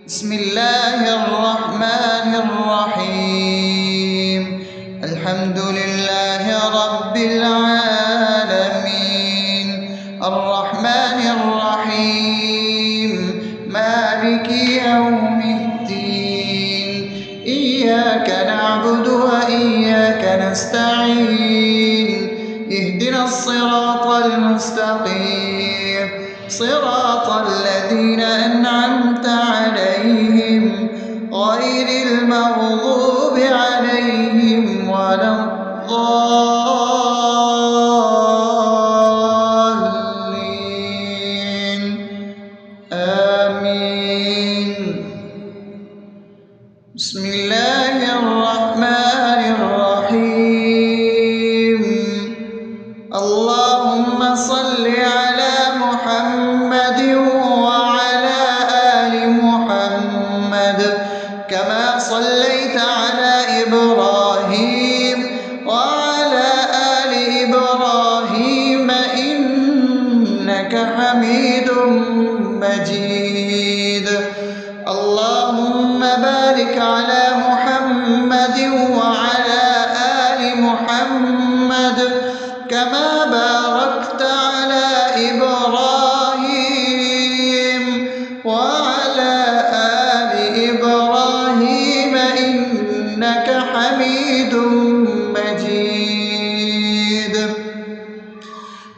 بسم الله الرحمن الرحيم. الحمد لله رب العالمين، الرحمن الرحيم، مالك يوم الدين. إياك نعبد وإياك نستعين، اهدنا الصراط المستقيم، صراط الذين أنعمت عليهم غير المغضوب عليهم ولا الضالين. آمين. بسم الله الرحمن الرحيم. اللهم صل على محمد وعلى آل محمد كما صليت على إبراهيم وعلى آل إبراهيم إنك حميد مجيد. اللهم بارك على محمد وعلى آل محمد كما باركت على إبراهيم وعلى آل إبراهيم إنك حميد مجيد.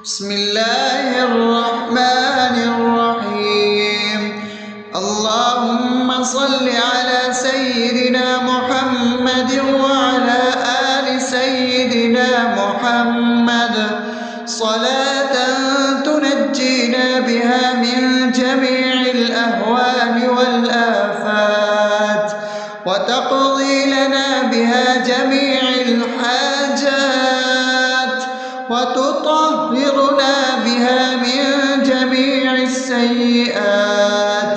بسم الله الرحمن الرحيم. اللهم صل على سيدنا محمد وعلى آل سيدنا محمد صلاة تنجينا بها من جميع الأهوال والآفات، وتقضي لنا بها جميع الحاجات، وتطهرنا بها من جميع السيئات،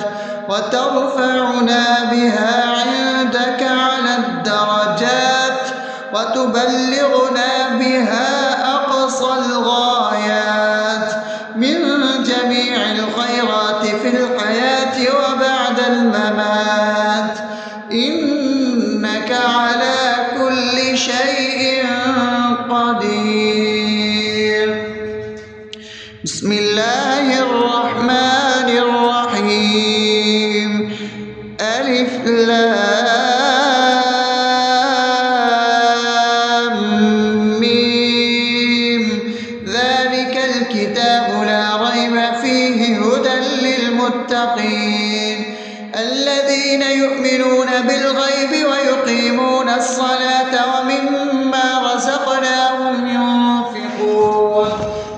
وترفعنا بها عندك على الدرجات، وتبلغنا بها أقصى الغايات من جميع الخيرات في الحياة وبعد الممات، إنك على كل شيء قدير. بسم الله الرحمن الرحيم. ألف لام ميم. ذلك الكتاب لا ريب فيه هدى للمتقين الذين يؤمنون بالغيب ويقيمون الصلاة ومما رزقناهم ينفقون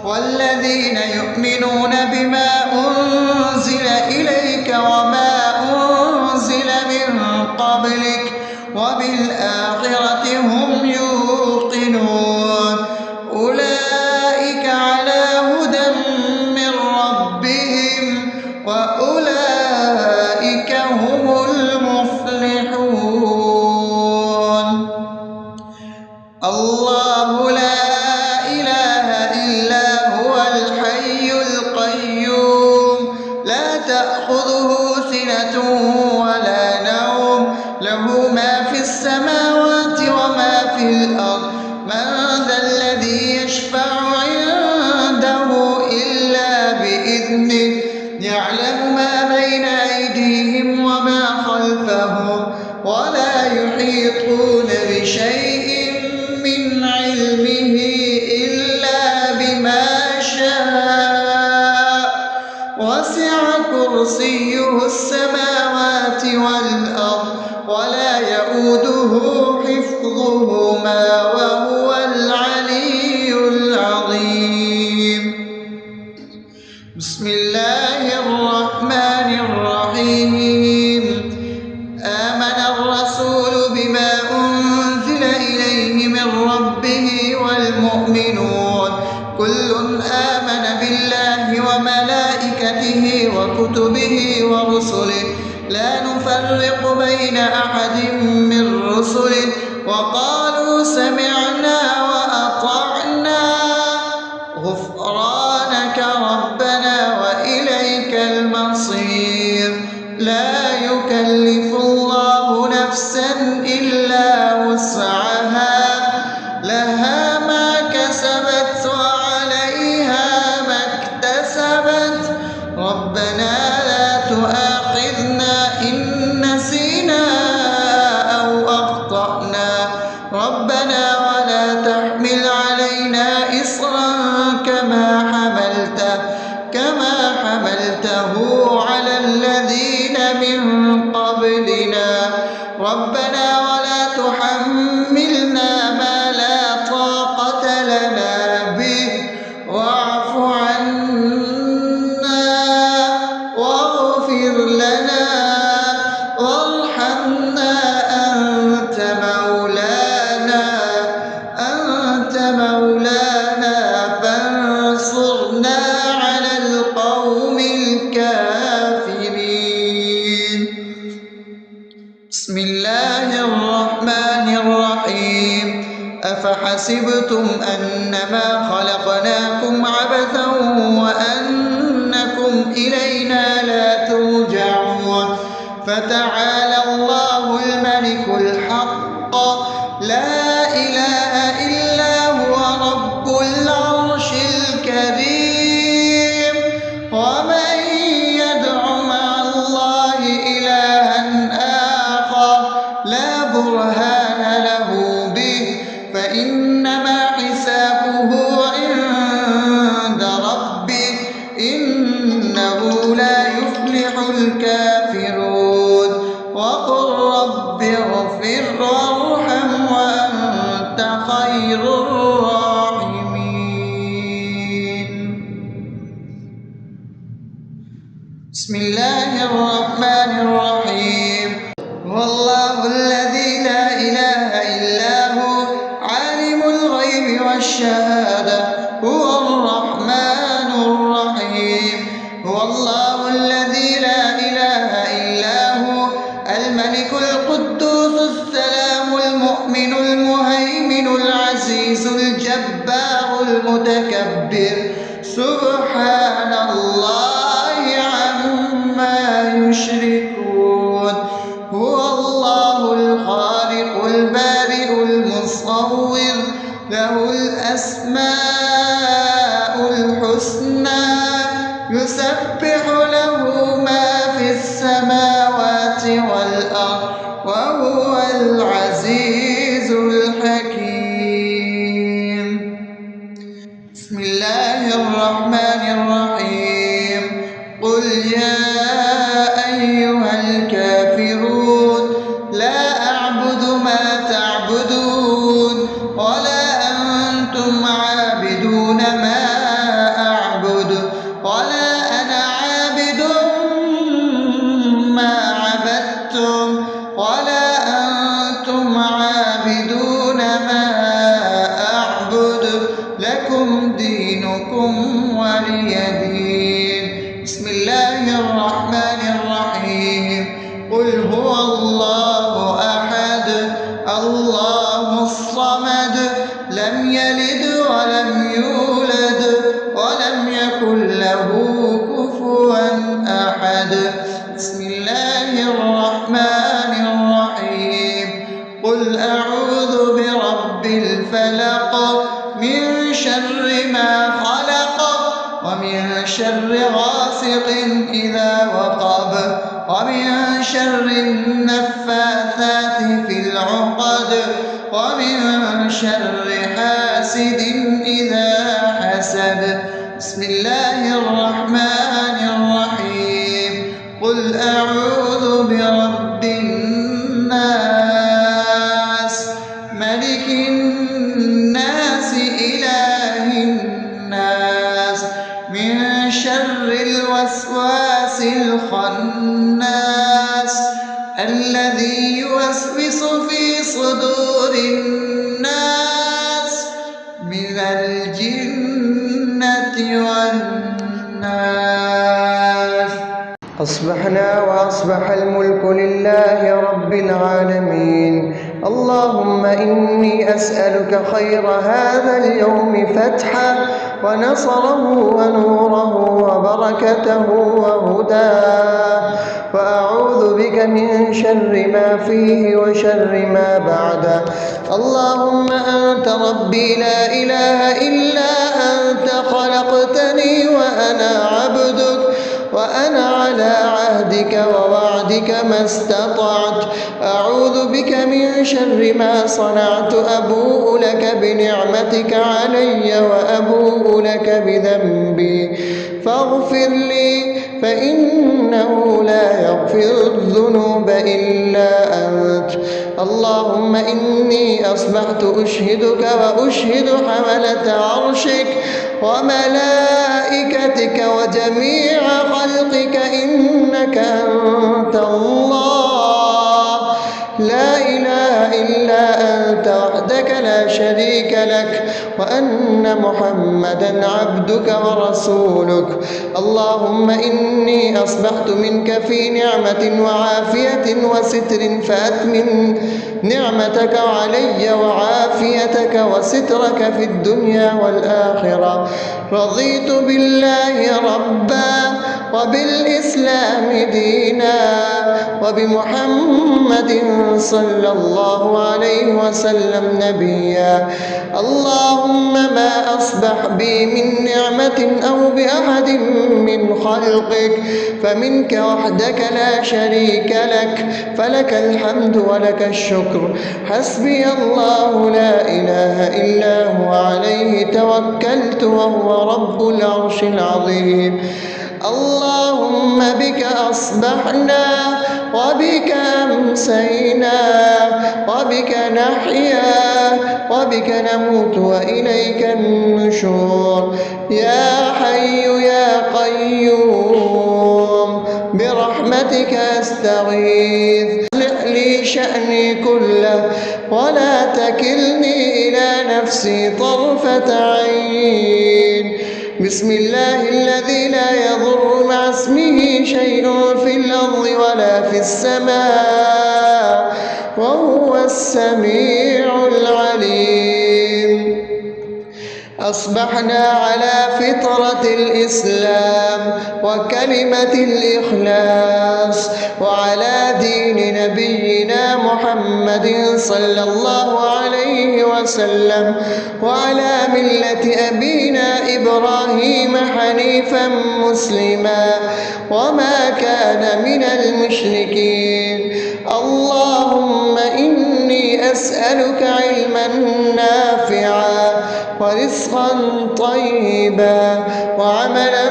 والذين يؤمنون بما أنزل إليك وما أنزل من قبلك وبالآخرة هم يوقنون أولئك على هدى من ربهم وأولئك هم المفلحون. الله لا إله إلا هو الحي القيوم لا تأخذه سنة ولا نوم له ما في السماوات وما في الأرض. من ذا الذي يشفع عنده إلا بإذنه يعلم ما بين أيديهم وما خلفهم ولا يحيطون بشيء من علمه إلا بما شاء وسع كرسيه السماوات والأرض ولا يؤوده حفظهما وهو العلي العظيم. بسم الله الرحمن الرحيم. آمن الرسول بما أنزل إليه من ربه والمؤمنون كل آمن بالله وملائكته وكتبه ورسله لا نفرق بين أحد من رسله وقالوا سمعنا وأطعنا غفرانك ربنا وإليك المصير. لا يكلف يكلف الله نفسا إلا وسعها لها ما كسبت وعليها ما اكتسبت ربنا لا تؤاخذنا إن نسينا أو أخطأنا ربنا ولا تحمل علينا إصرا كما حملته على الذين من قبلنا ربنا ولا تحملنا ما لا طاقة لنا به واعف عنا واغفر لنا وارحمنا أنت مولانا فانصرنا على القوم الكافرين. بسم الله الرحمن الرحيم أفحسبتم أنما خلقناكم عبثا وأنكم إلينا لا ترجعون فتعالى الله الملك الحق لا إله إلا هو رب العرش الكريم ومن يدع مع الله إلها آخر لا برهان له به فإنما حسابه عند ربه إنه لا يفلح الكافرون وقل رب اغفر وارحم وأنت خير الراحمين. بسم الله الرحمن الرحيم هو الله الذي لا إله إلا هو عالم الغيب والشهادة هو الرحمن الرحيم هو الله الذي لا إله إلا هو الملك القدوس السلام المؤمن المهيمن العزيز الجبار المتكبر سبحان الله عما يشركون هو الله الخالق البارئ المصور له الأسماء الحسنى يسبح له ما في السماوات والأرض وهو العزيز الحكيم. بسم الله الرحمن الرحيم قل يا أيها الكافرون لا أعبد ما تعبدون ولا أنتم عابدون ما أعبد ولا أنا عابد ما عبدتم ولا أنتم عابدون ما أعبد لكم دينكم ولي دين. بسم الله الرحمن الرحيم قل هو الله أحد الله الصمد لم يلد ولم يولد ولم يكن له كفوا أحد. بسم الله الرحمن الرحيم قل أعوذ برب الفلق من شر ما خلق ومن شر غاسق إذا وقب ومن شر النفاثات في العقد ومن شر حاسد إذا حسد. بسم الله الرحمن الرحيم قل أعوذ برب الناس ملك الناس إله الناس من شر الوسواس الخناس الذي يوسوس في صدور الناس من الجنة والناس. أصبحنا وأصبح الملك لله رب العالمين. اللهم إني أسألك خير هذا اليوم فتحه ونصره ونوره وبركته وهداه، وأعوذ بك من شر ما فيه وشر ما بعده. اللهم أنت ربي لا إله إلا أنت، خلقتني وأنا عبدك، وأنا على عهدك ووعدك ما استطعت. أعوذ بك من شر ما صنعت، أبوء لك بنعمتك علي وأبوء لك بذنبي، فاغفر لي فإنه لا يغفر الذنوب إلا أنت. اللهم إني أصبحت أشهدك وأشهد حملة عرشك وملائكتك وجميع خلقك إنك أنت الله، لا إله إلا أنت وحدك لا شريك لك، وأن محمدا عبدك ورسولك. اللهم إني أصبحت منك في نعمة وعافية وستر، فأتمم نعمتك علي وعافيتك وسترك في الدنيا والآخرة. رضيت بالله ربا وبالإسلام دينا وبمحمد صلى الله عليه وسلم نبيا. اللهم ما أصبح بي من نعمة أو بأحد من خلقك فمنك وحدك لا شريك لك، فلك الحمد ولك الشكر. حسبي الله لا إله إلا هو، عليه توكلت وهو رب العرش العظيم. اللهم بك أصبحنا وبك أمسينا وبك نحيا وبك نموت وإليك النشور. يا حي يا قيوم برحمتك أستغيث، أصلح لي شأني كله ولا تكلني إلى نفسي طرفة عين. بسم الله الذي لا يضر مع اسمه شيء في الأرض ولا في السماء وهو السميع العليم. أصبحنا على فطرة الإسلام وكلمة الإخلاص وعلى دين نبينا محمد صلى الله عليه وسلم وعلى ملة أبينا إبراهيم حنيفا مسلما وما كان من المشركين. اللهم إني أسألك علما نافعا ورزقا طيبا وعملا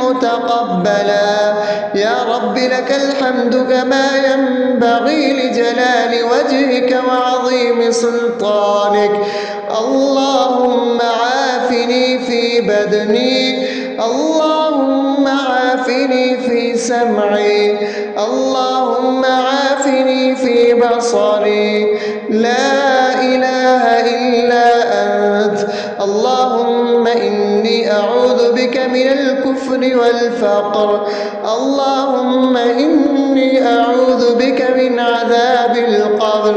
متقبلا. يا رب لك الحمد كما ينبغي لجلال وجهك وعظيم سلطانك. اللهم عافني في بدني، اللهم عافني في سمعي، اللهم عافني في بصري. لا إله إلا أنت. اللهم إني أعوذ بك من الكفر والفقر. اللهم إني أعوذ بك من عذاب القبر.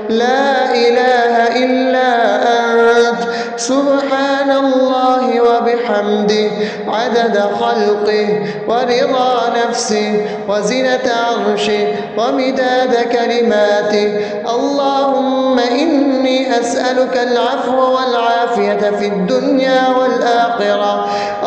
لا إله إلا أنت. سبحان الله وبحمده عدد خلقه ورضا نفسه وزنة عرشه ومداد كلماته. اللهم إني أسألك العفو والعافية في الدنيا والآخرة.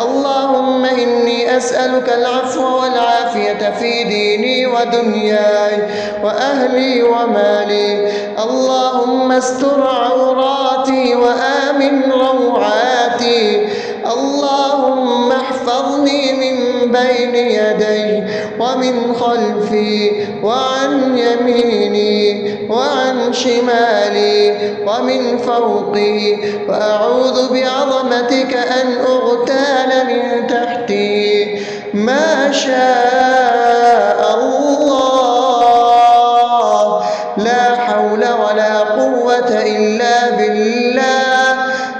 اللهم إني أسألك العفو والعافية في ديني ودنياي وأهلي ومالي. اللهم استر عوراتي وآمن روعاتي. اللهم احفظني من بين يدي ومن خلفي وعن يميني وعن شمالي ومن فوقي، وأعوذ بعظمتك أن أغتال من تحتي. ما شاء الله، لا حول ولا قوة إلا بالله.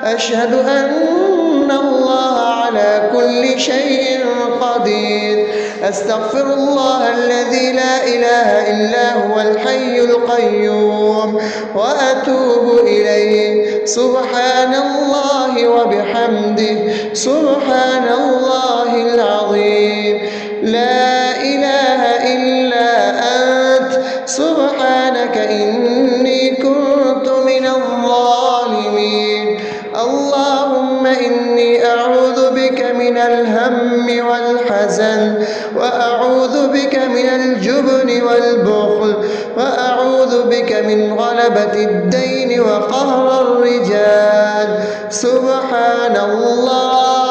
أشهد أن الله على كل شيء قدير. أستغفر الله الذي لا إله إلا هو الحي القيوم وأتوب إليه. سبحان الله وبحمده سبحان الله العظيم. لا إله إلا أنت سبحانك إني كنت من الظالمين. اللهم إني أعوذ بك من الهم والحزن، وأعوذ بك من الجبن والبخل، وأعوذ بك من غلبة الدين وقهر الرجال. سبحان الله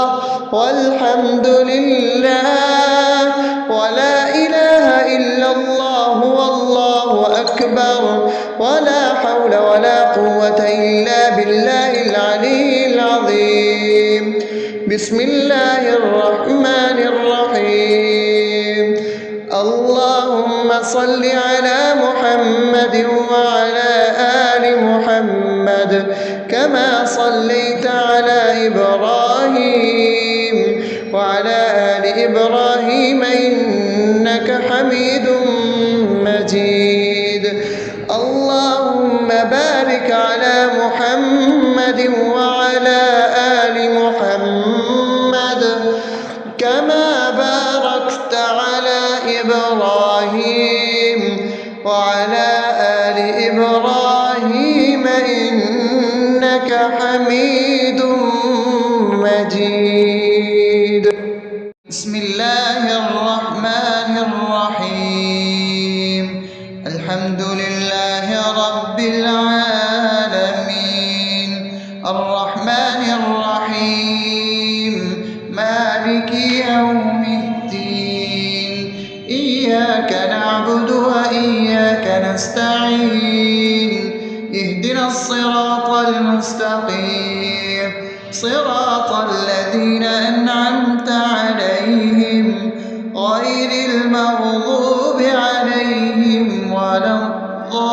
والحمد لله ولا إله إلا الله والله أكبر ولا حول ولا قوة إلا بالله العلي العظيم. بسم الله الرحمن الرحيم. اللهم صل على محمد وعلى آل محمد كما صليت على إبراهيم وعلى آل إبراهيم إنك حميد مجيد. اللهم بارك على محمد وعلى آل محمد كما باركت على إبراهيم وعلى آل إبراهيم إنك حميد مجيد. بسم الله الرحمن الرحيم. الحمد لله رب العالمين الرحمن الرحيم مالك يوم الدين. إياك نعبد وإياك نستعين. اهدنا الصراط المستقيم صراط الذين أنعمت عليهم غير المغضوب عليهم ولا الضالين.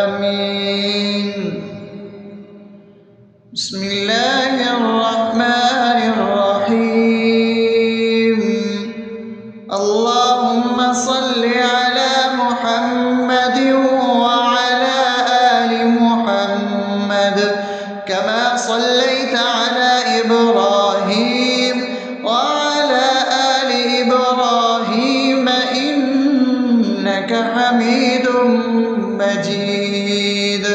آمين. بسم الله الرحمن الرحيم. اللهم صل على محمد وعلى آل محمد كما صليت على إبراهيم وعلى آل إبراهيم إنك حميد مجيد.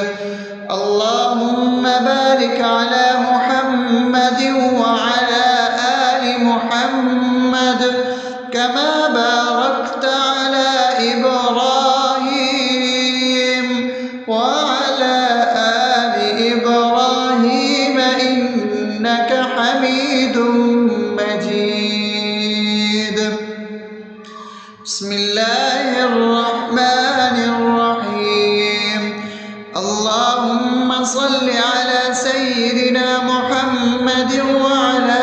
اللهم بارك على محمد وعلى آل محمد كما باركت على إبراهيم وعلى آل إبراهيم إنك حميد مجيد. بسم الله الرحمن الرحيم. اللهم صل على سيدنا محمد وعلى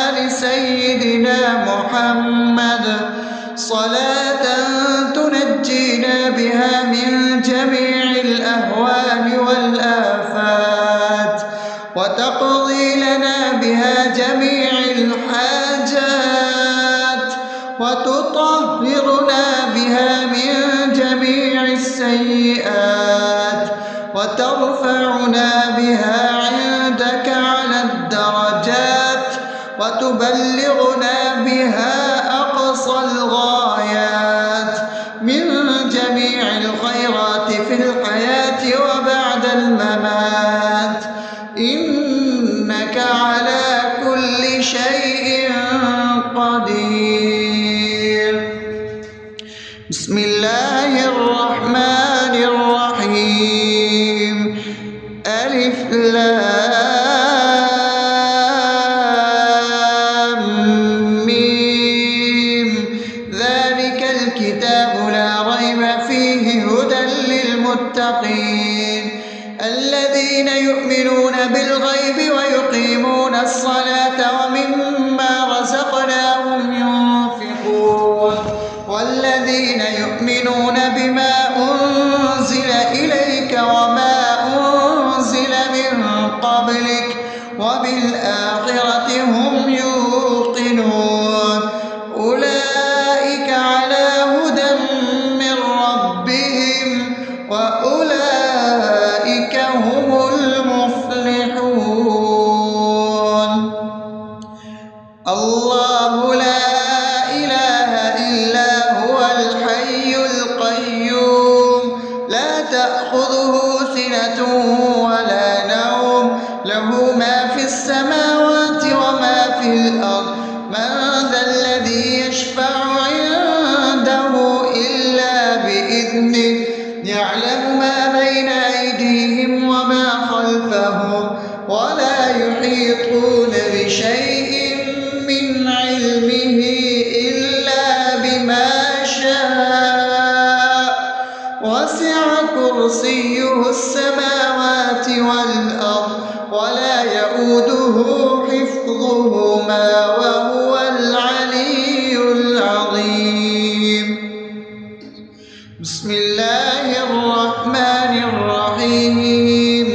آل سيدنا محمد صلاة تنجينا بها من جميع الأهوال والآفات وتقضي لنا بها جميع الحاجات وتطهرنا بها من جميع السيئات وترفعنا بها عندك على الدرجات وتبلغنا بها أقصى الغايات من جميع الخيرات في الحياة وبعد الممات إنك على كل شيء قدير. بسم الله الرحمن الرحيم. ألف لام ميم. ذلك الكتاب لا ريب فيه هدى للمتقين الذين يؤمنون بالغيب ويقيمون الصلاة ومما رزقناهم الله لا إله إلا هو الحي القيوم لا تأخذه سنة ولا نوم له ما في السماوات وما في الأرض من ذا الذي يشفع عنده إلا بإذنه يعلم ما بين أيديهم وما خلفهم ولا يحيطون بشيء من علمه إلا بما شاء وسع كرسيه السماوات والأرض ولا يئوده حفظهما وهو العلي العظيم بسم الله الرحمن الرحيم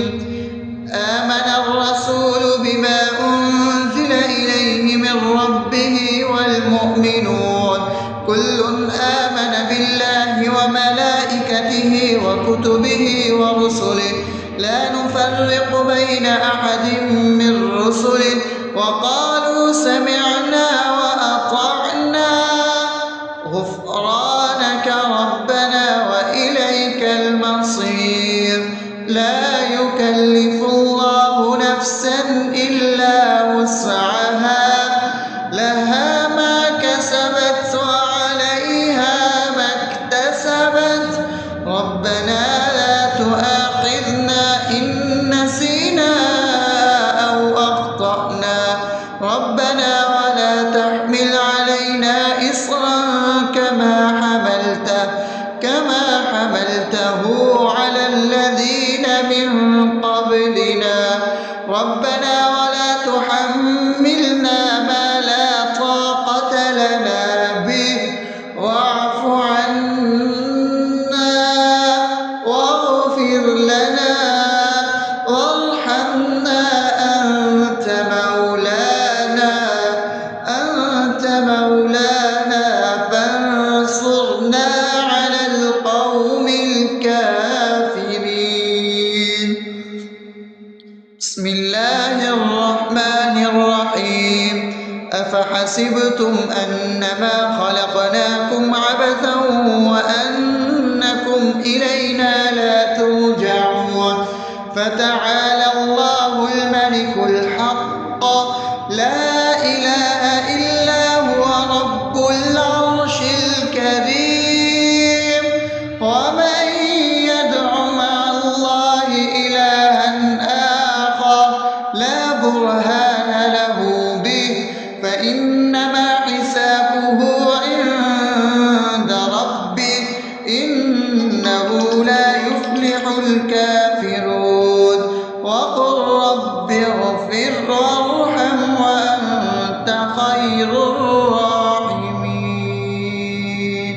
آمن الرسول بما أنزل إليه من ربه والمؤمنون كل آمن بالله وملائكته وكتبه ورسله لا نفرق بين أحد من رسله وقالوا سمعنا وأطعنا غفرانك ربنا وإليك المصير لا يكلف الله نفسا إلا وسعها لها ما كسبت وعليها ما اكتسبت ربنا لا تؤاخذنا إن نسينا أو أخطأنا ربنا ولا تحمل علينا إصرا كما حملته على الذين من قبلنا ربنا ولا تحملنا ما لا طاقة لنا به واعف عنا واغفر لنا وارحمنا أنت مولانا فانصرنا على القوم الكافرين بسم الله الرحمن الرحيم أفحسبتم أنما خلقناكم عبثا وأنكم إلينا لا ترجعون فتعالى الله الملك الحق لا إله إلا هو رب العرش الكريم ومن يدع مع الله إلها آخر لا برهان له به فإنما حسابه عند ربه إنه لا يفلح الكافرون وقل رب اغفر وارحم وأنت خير الراحمين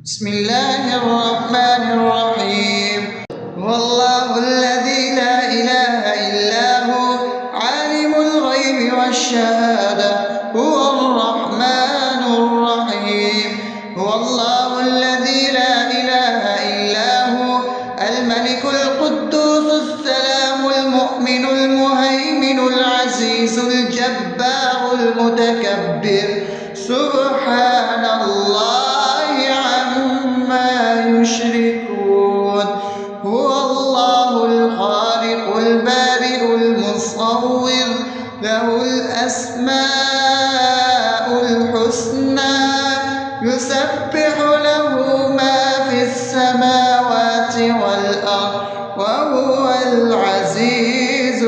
بسم الله الرحمن الرحيم هو الله الذي لا إله إلا هو عالم الغيب والشهادة هو الرحمن الرحيم هو الله الذي لا إله إلا هو الملك القدوس السلام المؤمن المهيمن العزيز الجبار المتكبر سبحان الله عما يشركون هو الله الخالق البارئ المصور له الأسماء الحسنى يسبح له ما في السماوات والأرض وهو العزيز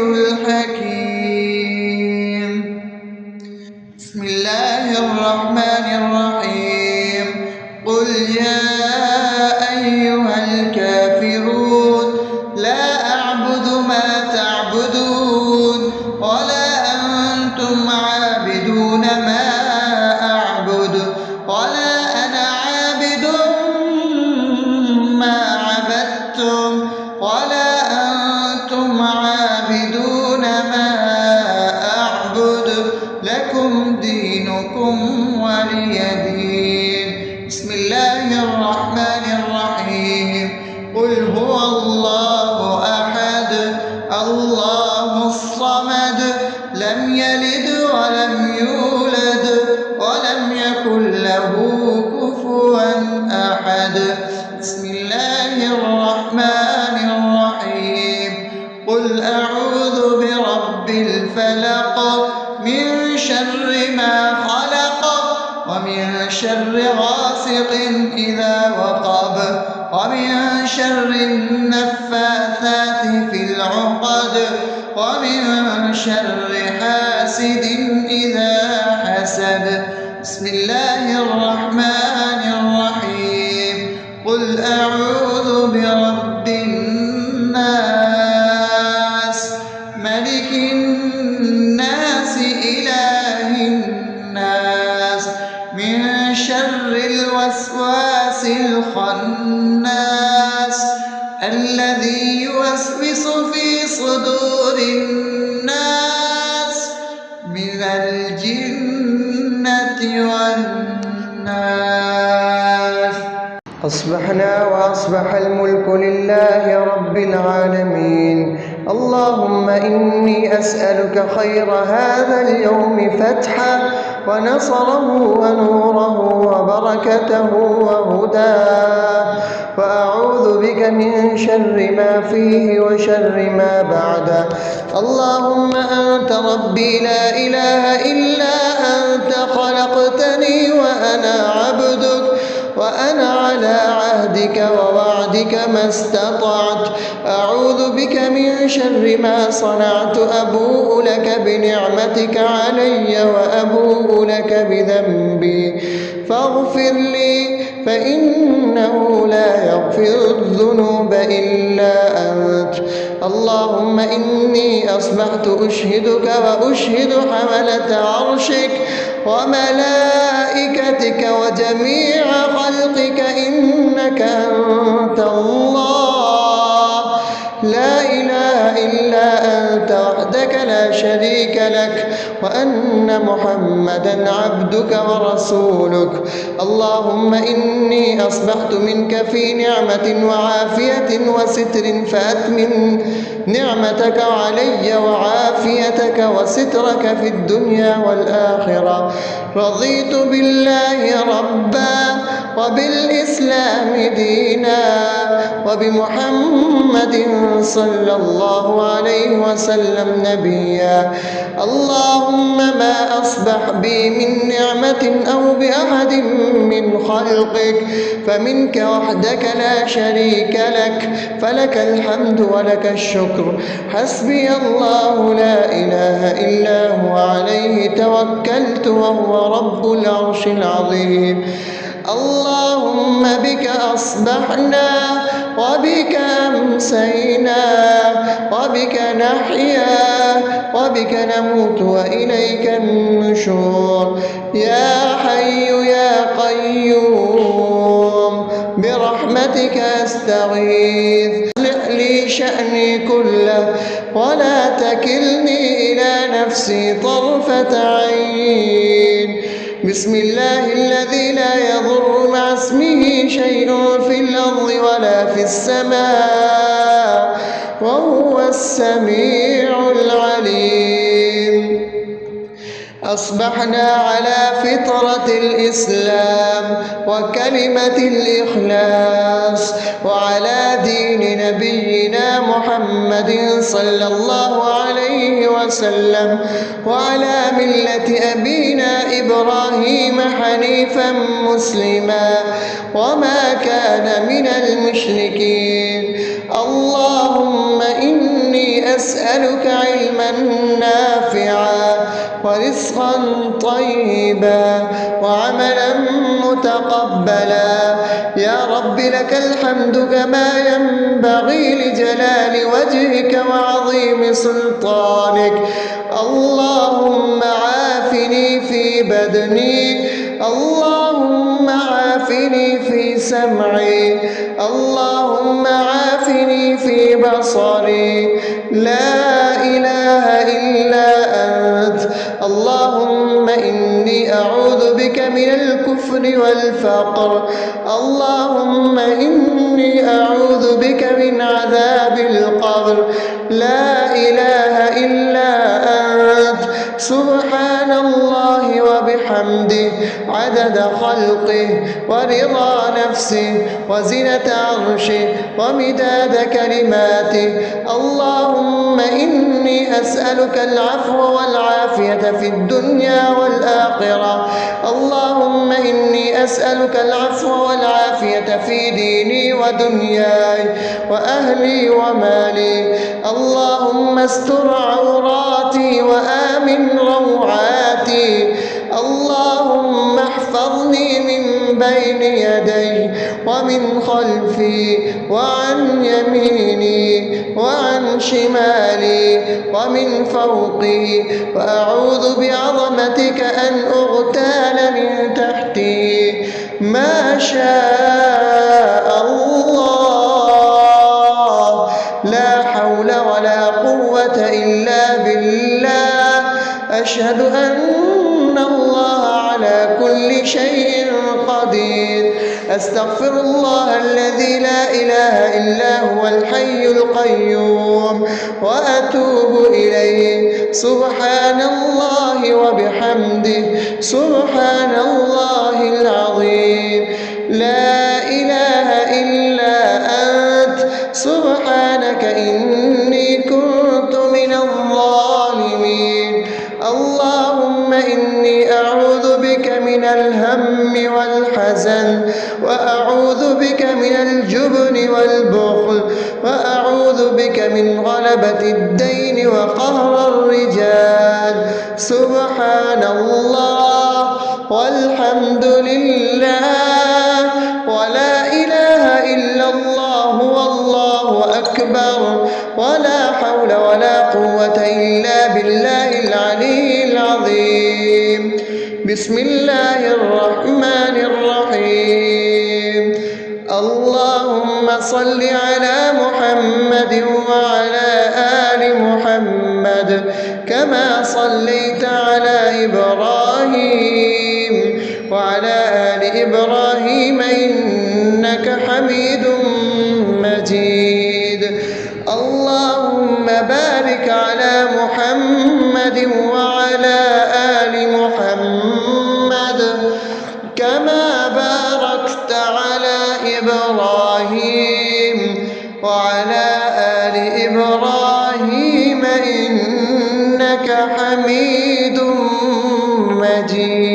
الحكيم بسم الله الرحمن الرحيم قل يا أيها الكافرون لا أعبد ما تعبدون ولا أنتم عابدون ما أعبد ولا أنا عابد ما عبدتم ولا أنتم عابدون ما أعبد لكم دينكم ولي دين بسم الله الرحمن الرحيم قل هو الله أحد الله الصمد لم يلد ولم يولد ولم يكن له كفوا أحد. بسم الله الرحمن الرحيم. قل أعوذ برب الفلق من شر ما خلق ومن شر غاسق إذا وقب ومن شر النفاثات في العقد ومن شر حاسد إذا حسد. بسم الله الرحمن الرحيم. قل أعوذ برب الناس ملك الناس إله الناس من شر الوسواس الخناس الذي يوسوس في صدور الناس من الجنة والناس. أصبحنا وأصبح الملك لله رب العالمين. اللهم إني أسألك خير هذا اليوم فتحه ونصره ونوره وبركته وهداه، وأعوذ بك من شر ما فيه وشر ما بعده. اللهم أنت ربي لا إله إلا أنت، خلقتني وأنا عبدك وأنا على عهدك ووعدك ما استطعت. أعوذ بك من شر ما صنعت. أبوء لك بنعمتك علي وأبوء لك بذنبي فاغفر لي، فإنه لا يغفر الذنوب إلا أنت. اللهم إني أصبحت أشهدك وأشهد حملة عرشك وملائكتك وجميع خلقك إنك أنت الله لا إله إلا أنت وحدك لا شريك لك، وأن محمدا عبدك ورسولك. اللهم إني أصبحت منك في نعمة وعافية وستر، فأتمم نعمتك علي وعافيتك وسترك في الدنيا والآخرة. رضيت بالله ربا وبالإسلام دينا وبمحمد صلى الله عليه وسلم نبيا. اللهم ما أصبح بي من نعمة أو بأحد من خلقك فمنك وحدك لا شريك لك، فلك الحمد ولك الشكر. حسبي الله لا إله إلا هو عليه توكلت وهو رب العرش العظيم. اللهم بك أصبحنا وبك أمسينا وبك نحيا وبك نموت وإليك النشور. يا حي يا قيوم برحمتك أستغيث، أصلح لي شأني كله ولا تكلني إلى نفسي طرفة عين. بسم الله الذي لا يضر مع اسمه شيء في الأرض ولا في السماء وهو السميع العليم. أصبحنا على فطرة الإسلام وكلمة الإخلاص وعلى دين نبينا محمد صلى الله عليه وسلم وعلى ملة أبينا إبراهيم حنيفا مسلما وما كان من المشركين. اللهم إني أسألك علما نافعا ورزقا طيبا وعملا متقبلا. يا رب لك الحمد كما ينبغي لجلال وجهك وعظيم سلطانك. اللهم عافني في بدني، اللهم عافني في سمعي، اللهم عافني في بصري. لا إله إلا أنت. اللهم إني أعوذ بك من الكفر والفقر. اللهم إني أعوذ بك من عذاب القبر. لا إله إلا أنت. سبحان الله وبحمده عدد خلقه ورضا نفسه وزنة عرشه ومداد كلماته. اللهم إني أسألك العفو والعافية في الدنيا والآخرة. اللهم إني أسألك العفو والعافية في ديني ودنياي وأهلي ومالي. اللهم استر عوراتي وآمن روعاتي. اللهم احفظني من بين يدي ومن خلفي وعن يميني وعن شمالي ومن فوقي، وأعوذ بعظمتك أن أغتال من تحتي. ما شاء الله، لا حول ولا قوة إلا بالله. أشهد أن الله على كل شيء قدير. أستغفر الله الذي لا إله إلا هو الحي القيوم وأتوب إليه. سبحان الله وبحمده سبحان الله العظيم. لا إله إلا أنت سبحانك إني كنت من الظالمين. اللهم إني أعوذ بك من الهم والحزن، وأعوذ بك من الجبن والبخل، وأعوذ بك من غلبة الدين وقهر الرجال. سبحان الله والحمد لله ولا إله إلا الله والله أكبر، ولا حول ولا قوة إلا بالله العلي العظيم. بسم الله الرحمن الرحيم. اللهم صل على محمد وعلى آل محمد كما صليت على إبراهيم وعلى آل إبراهيم إنك حميد مجيد. اللهم بارك على محمد وعلى آل محمد كما باركت على إبراهيم وعلى آل إبراهيم إنك حميد مجيد.